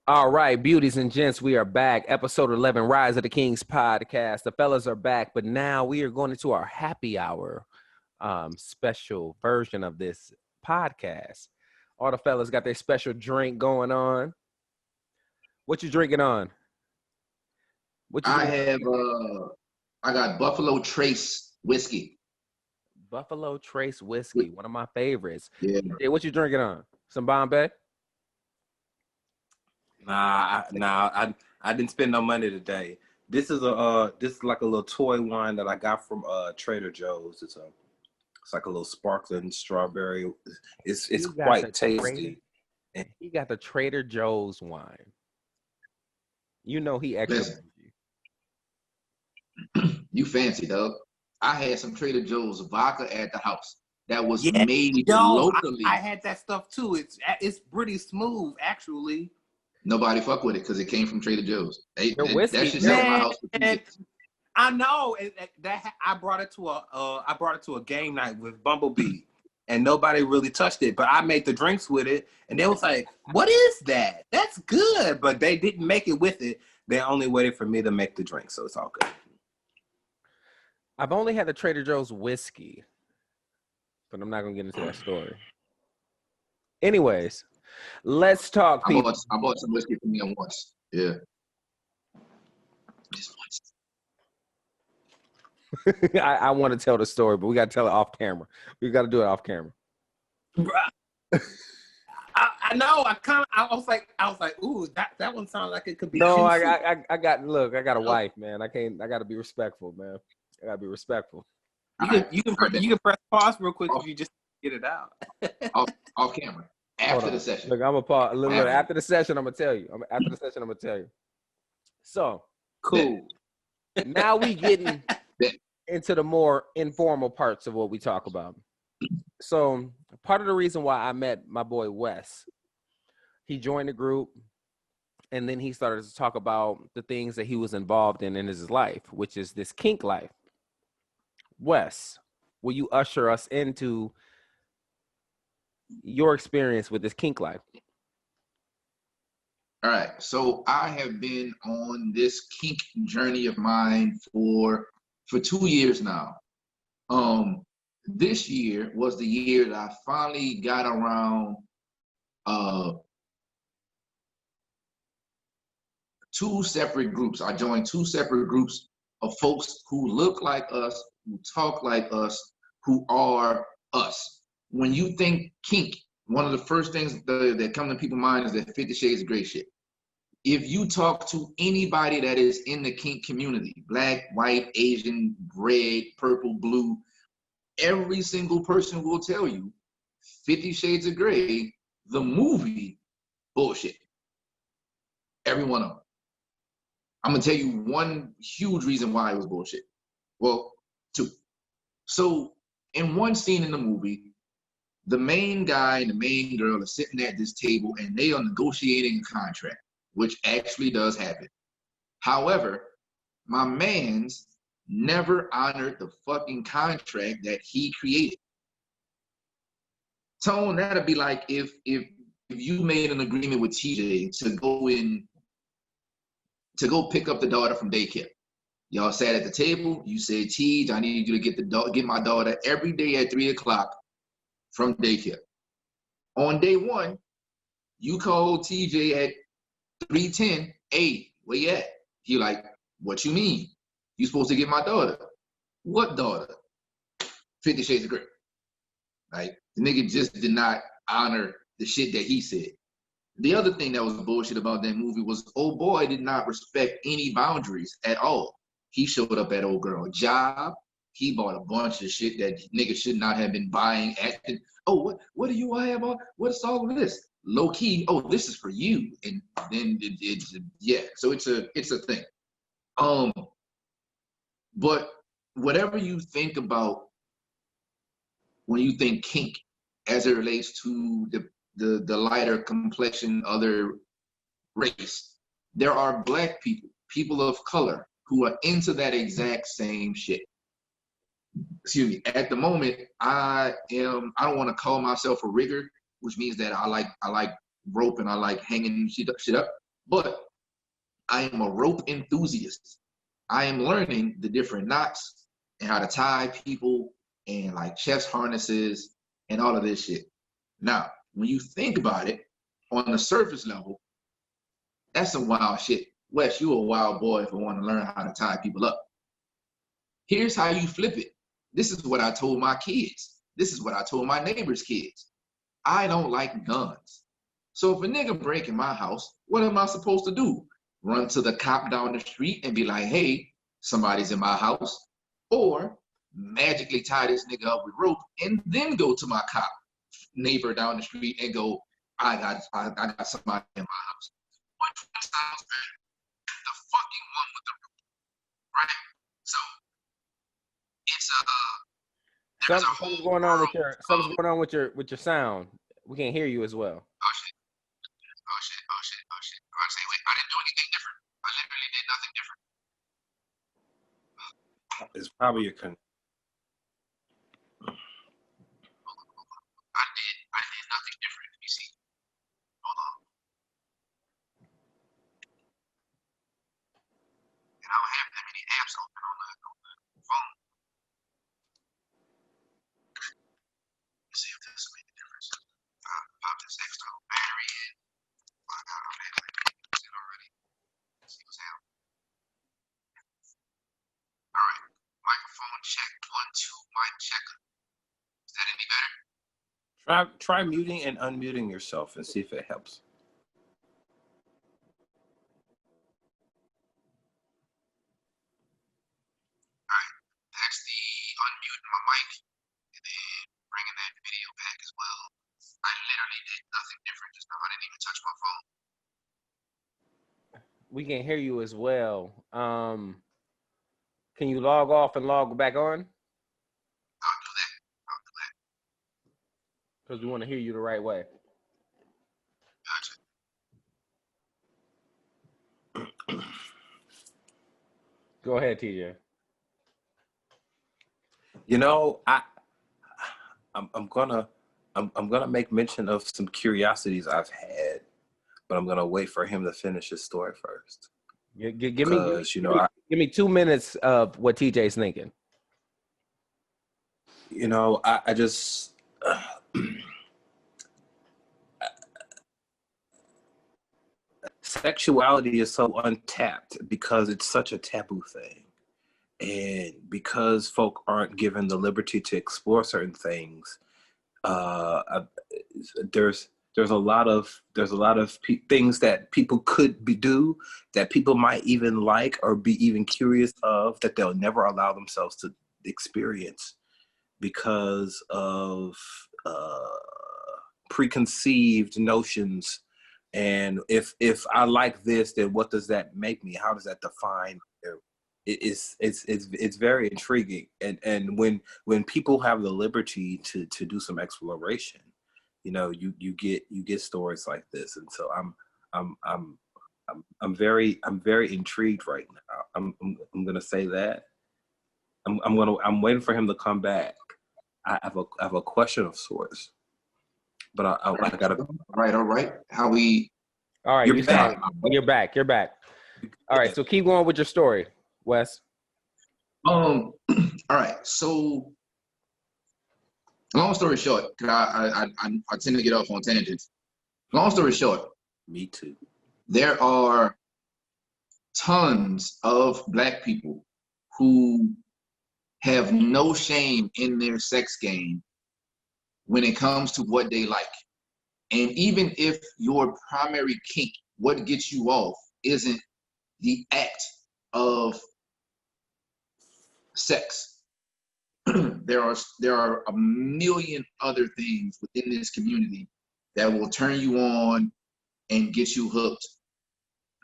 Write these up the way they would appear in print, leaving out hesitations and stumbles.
All right, beauties and gents, we are back. Episode 11, Rise of the Kings podcast. The fellas are back, but now we are going into our happy hour special version of this podcast. All the fellas got their special drink going on. What you drinking on? I got Buffalo Trace whiskey. Buffalo Trace whiskey, one of my favorites. Yeah. Hey, what you drinking on? Some Bombay? Nah, I didn't spend no money today. This is like a little toy wine that I got from Trader Joe's. It's like a little sparkling strawberry. It's quite tasty. He got the Trader Joe's wine. You know he extra. You fancy, dog. I had some Trader Joe's vodka at the house that was made locally. I had that stuff too. It's pretty smooth, actually. Nobody fuck with it because it came from Trader Joe's. Whiskey, that shit sat in my house for 2 years. I know I brought it to a game night with Bumblebee, and nobody really touched it. But I made the drinks with it, and they was like, "What is that? That's good." But they didn't make it with it. They only waited for me to make the drink, so it's all good. I've only had the Trader Joe's whiskey, but I'm not gonna get into that story. Anyways, let's talk. I bought some whiskey for me once. Yeah, just once. I want to tell the story, but we got to tell it off camera. We got to do it off camera. I know. I was like, ooh, that one sounds like it could be. No, I got a wife, man. I got to be respectful, man. I got to be respectful. You can press pause real quick if you just get it out. off camera. After the session. Look, I'm gonna pause. After the session, I'm gonna tell you. After the session, I'm gonna tell you. So cool. Now we getting into the more informal parts of what we talk about. So part of the reason why I met my boy Wes, he joined the group, and then he started to talk about the things that he was involved in his life, which is this kink life. Wes, will you usher us into your experience with this kink life? All right, so I have been on this kink journey of mine for 2 years now. This year was the year that I finally got around 2 separate groups. I joined 2 separate groups of folks who look like us, who talk like us, who are us. When you think kink, one of the first things that come to people's mind is that 50 Shades of Grey shit. If you talk to anybody that is in the kink community, black, white, Asian, red, purple, blue, every single person will tell you 50 Shades of Grey, the movie, bullshit. Every one of them. I'm gonna tell you one huge reason why it was bullshit. Well, 2. So in one scene in the movie, the main guy and the main girl are sitting at this table and they are negotiating a contract, which actually does happen. However, my man's never honored the fucking contract that he created. Tone, that'd be like if you made an agreement with TJ to go pick up the daughter from daycare. Y'all sat at the table, you said, TJ, I need you to get my daughter every day at 3 o'clock from daycare. On day 1, you called TJ at 3:10, hey, where you at? He like, what you mean? You supposed to get my daughter. What daughter? 50 Shades of Grey. Right? The nigga just did not honor the shit that he said. The other thing that was bullshit about that movie was old boy did not respect any boundaries at all. He showed up at old girl job. He bought a bunch of shit that niggas should not have been buying. Acting, oh, what do you have on? What's all of this? Low key, oh, this is for you. And then it's yeah. So it's a thing. But whatever you think about when you think kink as it relates to the lighter complexion, other race, there are black people of color who are into that exact same shit. Excuse me. At the moment, I don't want to call myself a rigger, which means that I like rope and I like hanging shit up. But I am a rope enthusiast. I am learning the different knots and how to tie people and like chest harnesses and all of this shit. Now, when you think about it on the surface level, that's some wild shit. Wes, you a wild boy if you want to learn how to tie people up. Here's how you flip it. This is what I told my kids. This is what I told my neighbor's kids. I don't like guns. So if a nigga break in my house, what am I supposed to do? Run to the cop down the street and be like, hey, somebody's in my house? Or magically tie this nigga up with rope and then go to my cop neighbor down the street and go, I got somebody in my house. Which one sounds better? The fucking one with the rope, right? So it's Something's going on with your sound. We can't hear you as well. Oh shit. I say, wait, I didn't do anything different. I literally did nothing different. It's probably your con. I did nothing different. Let me see. Hold on. And I don't have that many apps open on the phone. Let's see if this will make a difference. Pop this external battery in. I got it already. Let's see what's happening. All right. Microphone check. 1, 2. Mic checker. Is that any better? Try muting and unmuting yourself and see if it helps. All right. That's the unmuting my mic and then bringing that video back as well. I literally did nothing different just now. I didn't even touch my phone. We can hear you as well. Can you log off and log back on? I'll do that. Because we want to hear you the right way. Gotcha. Go ahead, TJ. You know, I'm gonna make mention of some curiosities I've had, but I'm gonna wait for him to finish his story first. Give me 2 minutes of what TJ's thinking. You know, I just sexuality is so untapped because it's such a taboo thing, and because folk aren't given the liberty to explore certain things, there's a lot of things that people could do that people might even like or be even curious of that they'll never allow themselves to experience because of preconceived notions. And if I like this, then what does that make me? How does that define? It's very intriguing. And when people have the liberty to do some exploration, you know, you get stories like this. And so I'm very intrigued right now. I'm gonna say that. I'm waiting for him to come back. I have a question of sorts. But I gotta. All right. How we? All right, you're back. You're back. All right, so keep going with your story, Wes. All right. So, long story short, because I tend to get off on tangents. Long story short. Me too. There are tons of Black people who have no shame in their sex game when it comes to what they like. And even if your primary kink, what gets you off, isn't the act of sex, there are a million other things within this community that will turn you on and get you hooked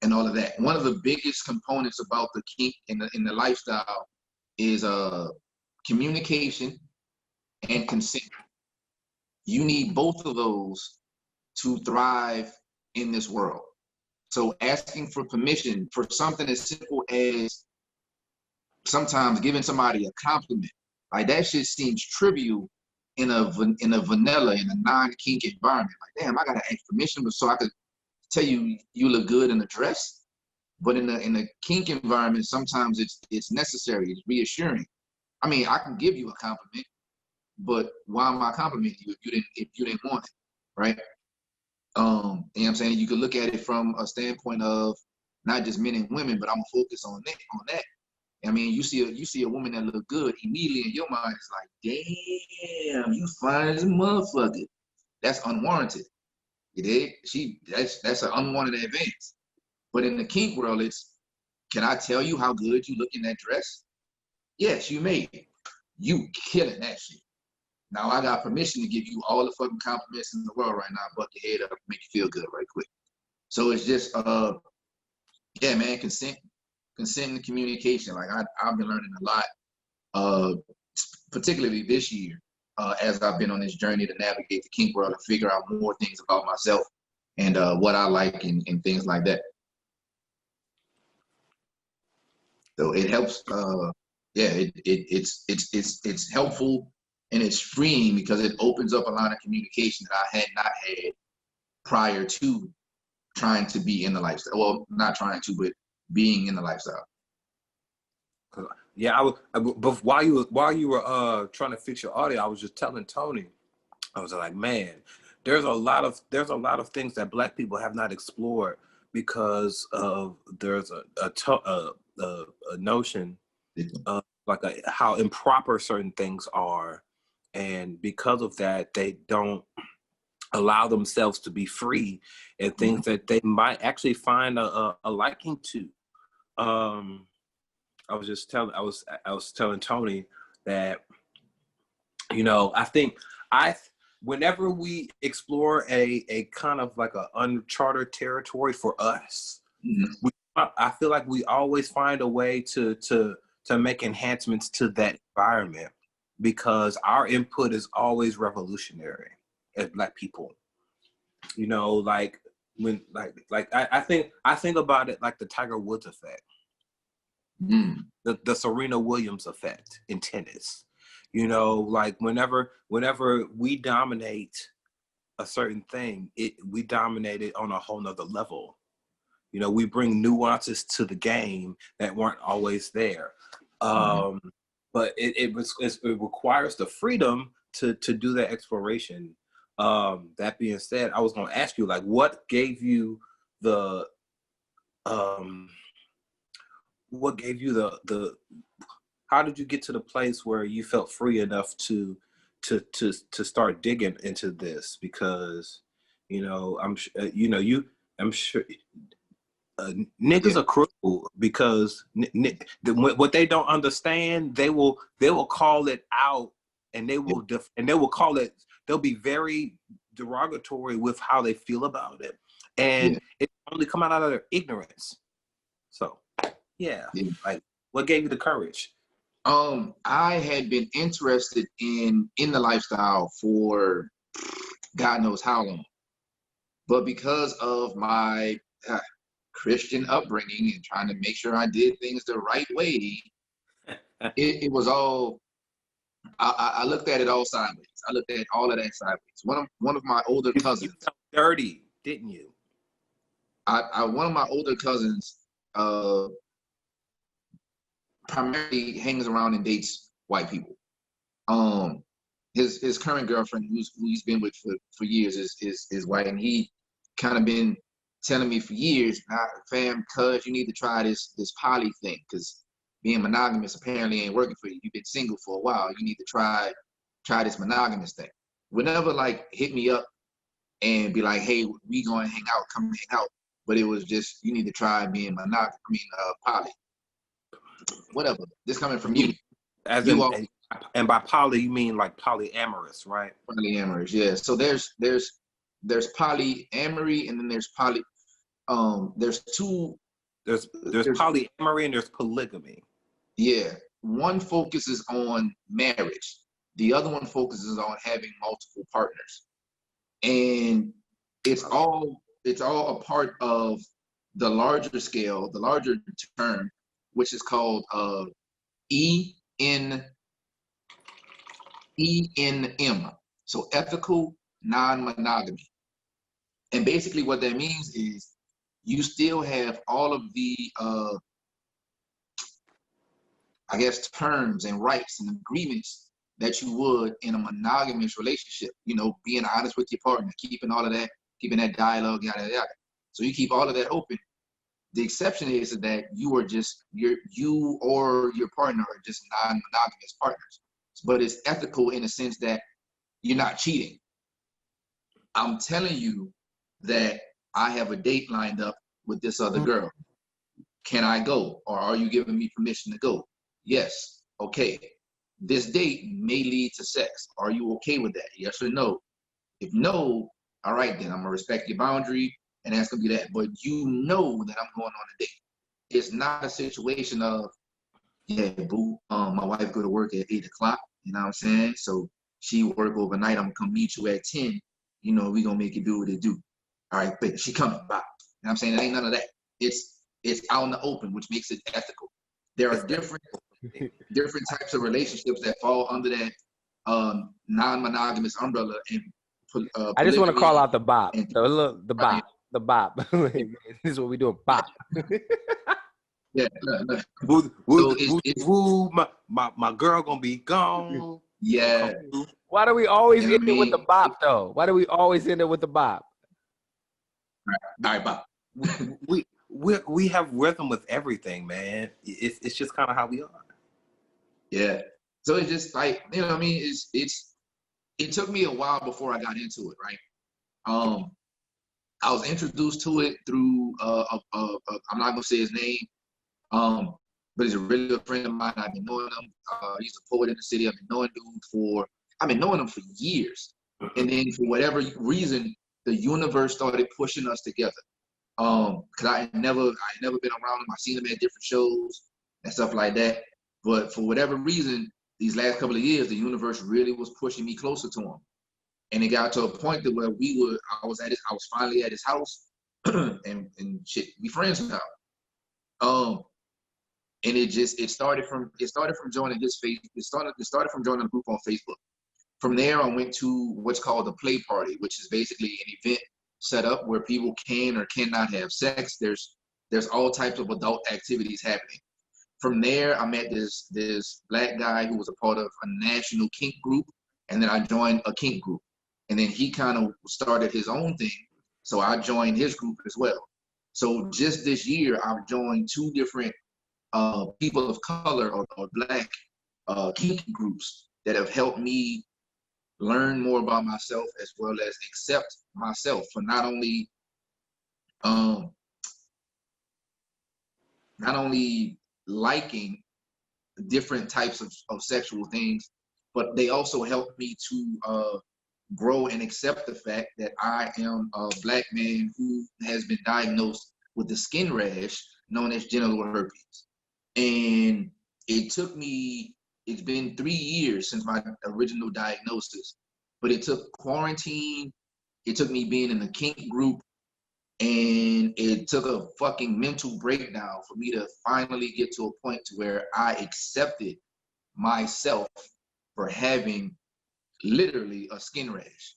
and all of that. One of the biggest components about the kink in the lifestyle is communication and consent. You need both of those to thrive in this world. So asking for permission for something as simple as sometimes giving somebody a compliment, like that shit seems trivial in a vanilla, in a non-kink environment. Like, damn, I gotta ask permission so I could tell you you look good in a dress, but in the kink environment, sometimes it's necessary, it's reassuring. I mean, I can give you a compliment, but why am I complimenting you if you didn't want it, right? You know what I'm saying? You could look at it from a standpoint of not just men and women, but I'm gonna focus on that. I mean, you see a woman that look good, immediately in your mind it's like, damn, you fine as a motherfucker. That's unwarranted. You dig? That's an unwanted advance. But in the kink world, it's, can I tell you how good you look in that dress? Yes, you may. You killing that shit. Now I got permission to give you all the fucking compliments in the world right now, buck your head up, make you feel good right quick. So it's just yeah, man, consent and communication. Like I've been learning a lot, particularly this year, as I've been on this journey to navigate the kink world and figure out more things about myself and what I like and things like that. So it helps. Yeah, it's helpful and it's freeing because it opens up a lot of communication that I had not had prior to trying to be in the lifestyle. Well, not trying to, but being in the lifestyle. Yeah, but while you were trying to fix your audio, I was just telling Tony, I was like, man, there's a lot of things that Black people have not explored because of there's a notion of like how improper certain things are, and because of that, they don't allow themselves to be free and things that they might actually find a liking to. I was telling Tony that, you know, I think whenever we explore a kind of like a uncharted territory for us, I feel like we always find a way to make enhancements to that environment because our input is always revolutionary as Black people. You know, like when I think about it like the Tiger Woods effect. The Serena Williams effect in tennis. You know, like whenever we dominate a certain thing, we dominate it on a whole nother level. You know, we bring nuances to the game that weren't always there. But it requires the freedom to do that exploration. That being said, I was going to ask you, like, what gave you the how did you get to the place where you felt free enough to start digging into this? Because, you know, I'm sure niggas are cruel because what they don't understand, they will call it out, and they will call it. They'll be very derogatory with how they feel about it, and it only come out of their ignorance. So. Yeah. Like, what gave you the courage? I had been interested in the lifestyle for God knows how long, but because of my Christian upbringing and trying to make sure I did things the right way, it was all. I looked at it all sideways. I looked at all of that sideways. One of my older cousins. You felt dirty, didn't you? One of my older cousins. Primarily hangs around and dates white people. His current girlfriend, who he's been with for years, is white, and he kind of been telling me for years, fam, cuz you need to try this poly thing, because being monogamous apparently ain't working for you. You've been single for a while. You need to try this monogamous thing. Whenever like hit me up and be like, hey, we going to hang out, come hang out. But it was just, you need to try being poly. Whatever. This coming from you. And by poly you mean like polyamorous, right? Polyamorous, yeah. So there's polyamory, and then there's there's polyamory and there's polygamy. Yeah. One focuses on marriage. The other one focuses on having multiple partners. And it's all a part of the larger scale, the larger term, which is called ENM. So ethical non-monogamy. And basically what that means is you still have all of the, I guess, terms and rights and agreements that you would in a monogamous relationship. You know, being honest with your partner, keeping all of that, keeping that dialogue, yada, yada. So you keep all of that open. The exception is that you are just, you or your partner are just non-monogamous partners. But it's ethical in the sense that you're not cheating. I'm telling you that I have a date lined up with this other girl. Can I go? Or are you giving me permission to go? Yes. Okay. This date may lead to sex. Are you okay with that? Yes or no? If no, all right, then I'm gonna respect your boundary, and that's gonna be that. But you know that I'm going on a date. It's not a situation of, yeah, boo, my wife go to work at 8 o'clock, you know what I'm saying? So she work overnight, I'm gonna come meet you at 10, you know, we gonna make it do what it do. All right, but she coming by. You know what I'm saying? It ain't none of that. It's out in the open, which makes it ethical. There are different types of relationships that fall under that non-monogamous umbrella. And I just want to call out the bop. And, The bop. The bop. This is what we do. Bop. Yeah. Woo, my girl gonna be gone. Yeah. Why do we always end it with the bop, though? Why do we always end it with the bop? All right, bop. We have rhythm with everything, man. It's just kind of how we are. Yeah. So it's just like, you know what I mean? It took me a while before I got into it, right? I was introduced to it through I'm not gonna say his name, but he's a really good friend of mine. I've been knowing him. He's a poet in the city. I've been knowing him for years. And then for whatever reason, the universe started pushing us together. Cause I had never been around him. I've seen him at different shows and stuff like that. But for whatever reason, these last couple of years, the universe really was pushing me closer to him. And it got to a point that where I was finally at his house and shit, we friends now. And it started from joining his face. It started from joining a group on Facebook. From there, I went to what's called the play party, which is basically an event set up where people can or cannot have sex. There's all types of adult activities happening. From there, I met this black guy who was a part of a national kink group, and then I joined a kink group. And then he kind of started his own thing, so I joined his group as well. So just this year, I've joined 2 different people of color or black kink groups that have helped me learn more about myself as well as accept myself for not only liking different types of sexual things, but they also help me to grow and accept the fact that I am a black man who has been diagnosed with the skin rash known as genital herpes. And it's been 3 years since my original diagnosis, but it took quarantine, it took me being in the kink group, and it took a fucking mental breakdown for me to finally get to a point to where I accepted myself for having literally a skin rash.